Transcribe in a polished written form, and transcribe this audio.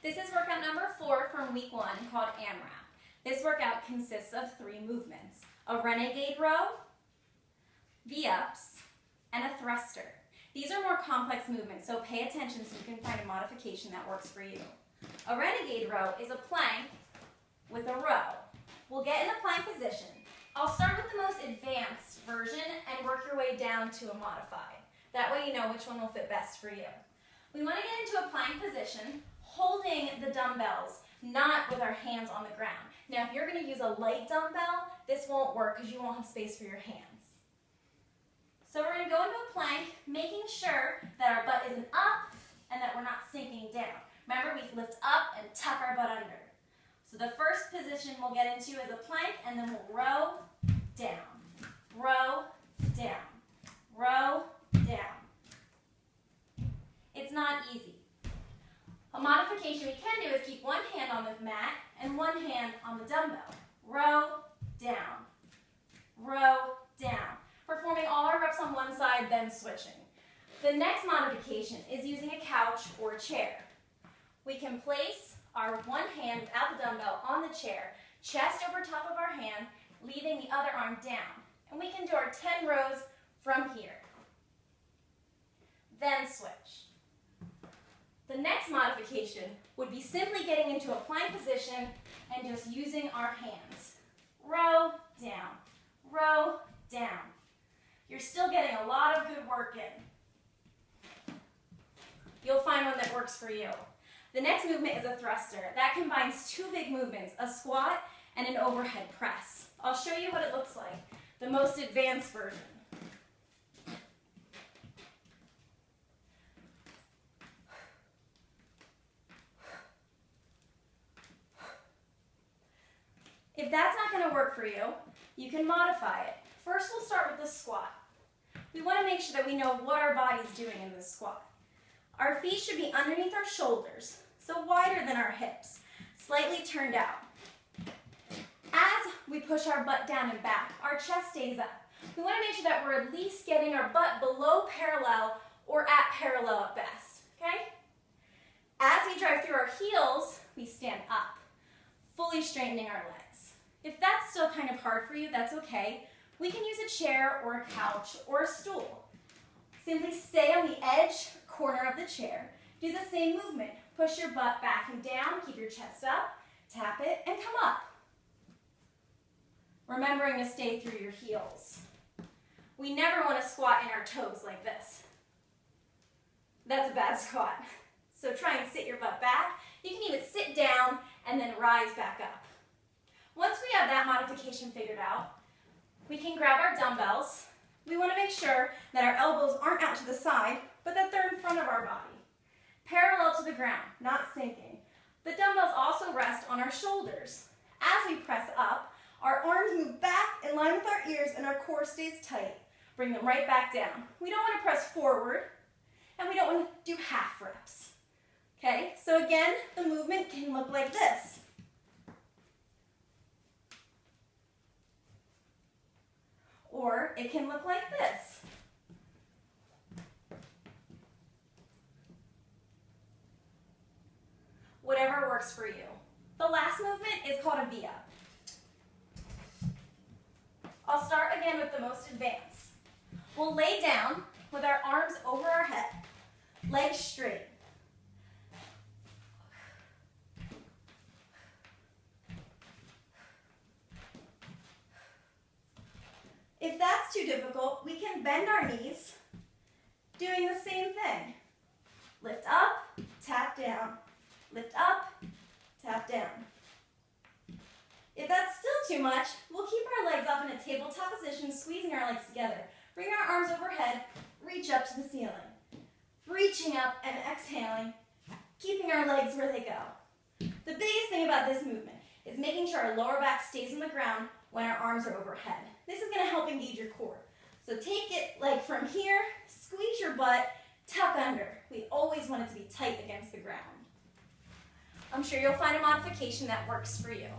This is workout number 4 from week 1 called AMRAP. This workout consists of 3 movements: a renegade row, V-ups, and a thruster. These are more complex movements, so pay attention so you can find a modification that works for you. A renegade row is a plank with a row. We'll get in a plank position. I'll start with the most advanced version and work your way down to a modified. That way you know which one will fit best for you. We want to get into a plank position, holding the dumbbells, not with our hands on the ground. Now, if you're going to use a light dumbbell, this won't work because you won't have space for your hands. So we're going to go into a plank, making sure that our butt isn't up and that we're not sinking down. Remember, we lift up and tuck our butt under. So the first position we'll get into is a plank, and then we'll row down, row down, row down. It's not easy. A modification we can do is keep one hand on the mat and one hand on the dumbbell. Row down, row down. Performing all our reps on one side, then switching. The next modification is using a couch or a chair. We can place our one hand without the dumbbell on the chair, chest over top of our hand, leaving the other arm down. And we can do our 10 rows from here. Then switch. The next modification would be simply getting into a plank position and just using our hands. Row down, row down. You're still getting a lot of good work in. You'll find one that works for you. The next movement is a thruster. That combines 2 big movements, a squat and an overhead press. I'll show you what it looks like, the most advanced version. If that's not going to work for you, you can modify it. First, we'll start with the squat. We want to make sure that we know what our body's doing in this squat. Our feet should be underneath our shoulders, so wider than our hips, slightly turned out. As we push our butt down and back, our chest stays up. We want to make sure that we're at least getting our butt below parallel or at parallel at best, okay? As we drive through our heels, we stand up, fully straightening our legs. If that's still kind of hard for you, that's okay. We can use a chair or a couch or a stool. Simply stay on the edge corner of the chair. Do the same movement. Push your butt back and down, keep your chest up, tap it, and come up. Remembering to stay through your heels. We never want to squat in our toes like this. That's a bad squat. So try and sit your butt back. You can even sit down and then rise back up. Once we have that modification figured out, we can grab our dumbbells. We want to make sure that our elbows aren't out to the side, but that they're in front of our body. Parallel to the ground, not sinking. The dumbbells also rest on our shoulders. As we press up, our arms move back in line with our ears and our core stays tight. Bring them right back down. We don't want to press forward, and we don't want to do half reps. Okay, so again, the movement can look like this. Or it can look like this. Whatever works for you. The last movement is called a V-up. I'll start again with the most advanced. We'll lay down with our arms over our head, legs straight. If that's too difficult, we can bend our knees, doing the same thing. Lift up, tap down. Lift up, tap down. If that's still too much, we'll keep our legs up in a tabletop position, squeezing our legs together. Bring our arms overhead, reach up to the ceiling. Reaching up and exhaling, keeping our legs where they go. The biggest thing about this movement is making sure our lower back stays on the ground when our arms are overhead. This is going to help engage your core. So take it like from here, squeeze your butt, tuck under. We always want it to be tight against the ground. I'm sure you'll find a modification that works for you.